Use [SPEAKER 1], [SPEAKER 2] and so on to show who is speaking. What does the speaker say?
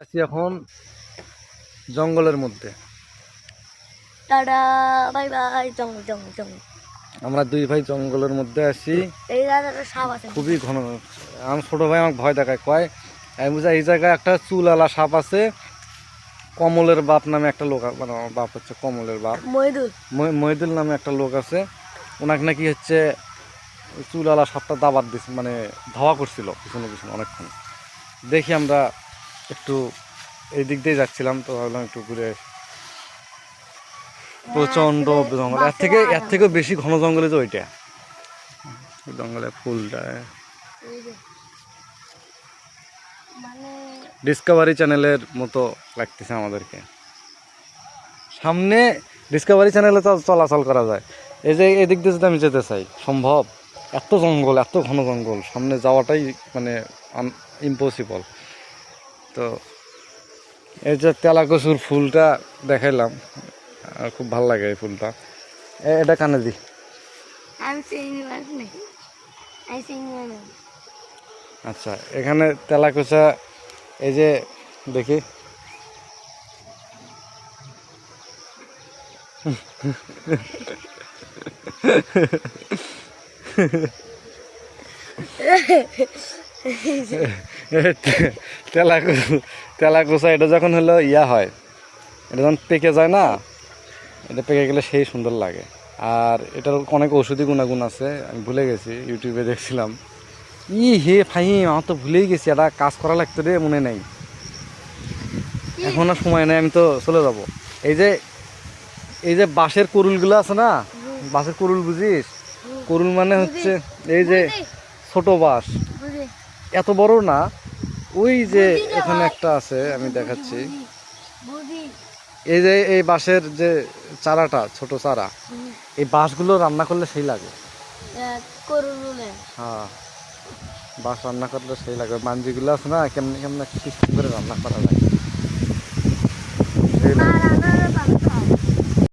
[SPEAKER 1] আছি এখন জঙ্গলের মধ্যে।
[SPEAKER 2] টাটা বাই বাই জঙ্গল জঙ্গল জঙ্গল।
[SPEAKER 1] আমরা দুই ভাই জঙ্গলের মধ্যে আছি।
[SPEAKER 2] এই জায়গাটা সাপ আছে
[SPEAKER 1] খুবই ঘন। আমার ছোট ভাই আমাকে ভয় দেখায়, কয় আমি বুঝা এই জায়গায় একটা চুলালা সাপ আছে। কমলের বাপ নামে একটা লোক, মানে আমার বাপ হচ্ছে কমলের বাপ,
[SPEAKER 2] মহিদুল।
[SPEAKER 1] মহিদুল নামে একটা লোক আছে। ওনাকে নাকি হচ্ছে চুলালা সাপটা দাবাত দিচ্ছে, মানে ধাওয়া করছিল পিছনে পিছনে অনেকক্ষণ। দেখি আমরা একটু এই দিক দিয়ে যাচ্ছিলাম, তো ভাবলাম একটু ঘুরে আসি। প্রচন্ড জঙ্গল, এর থেকেও বেশি ঘন জঙ্গলে যে ওইটা জঙ্গলে ফুলটা।
[SPEAKER 2] মানে
[SPEAKER 1] ডিসকভারি চ্যানেলের মতো লাগতেছে আমাদেরকে। সামনে ডিসকভারি চ্যানেলে তো চলাচল করা যায়, এই যে এদিক দিয়ে যদি আমি যেতে চাই সম্ভব? এত জঙ্গল, এত ঘন জঙ্গল, সামনে যাওয়াটাই মানে ইম্পসিবল। তো এই যে তেলাকসুর ফুলটা দেখাইলাম, খুব ভালো লাগে এই ফুলটা। এটা কানে দি।
[SPEAKER 2] আমি চিনি না, আমি চিনি না।
[SPEAKER 1] আচ্ছা, এখানে তেলাকুচা, এই যে দেখি তেলাকুচা, এটা যখন হলো ইয়া হয়, এটা যখন পেকে যায় না, এটা পেকে গেলে সেই সুন্দর লাগে। আর এটার অনেক ওষুধি গুণাগুণ আছে, আমি ভুলে গেছি, ইউটিউবে দেখছিলাম। হে ফাহিম, আমার তো ভুলেই গেছি, এটা কাজ করা লাগতো রে, মনে নেই এখন, আর সময় নেই, আমি তো চলে যাব। এই যে বাঁশের কুরুলগুলো আছে না, বাঁশের কুরুল বুঝিস? কুরুল মানে হচ্ছে এই যে ছোট বাঁশ, এত বড় না। ওই যে এখানে একটা আছে, আমি দেখাচ্ছি। এই যে এই বাঁশের যে চারাটা, ছোট চারা, এই বাঁশগুলো রান্না করলে সেই লাগে। হ্যাঁ, বাঁশ রান্না করলে সেই লাগে। মাঞ্জিগুলো আছে না, কেমনি কেমন সিস্টেম করে রান্না করা যায়।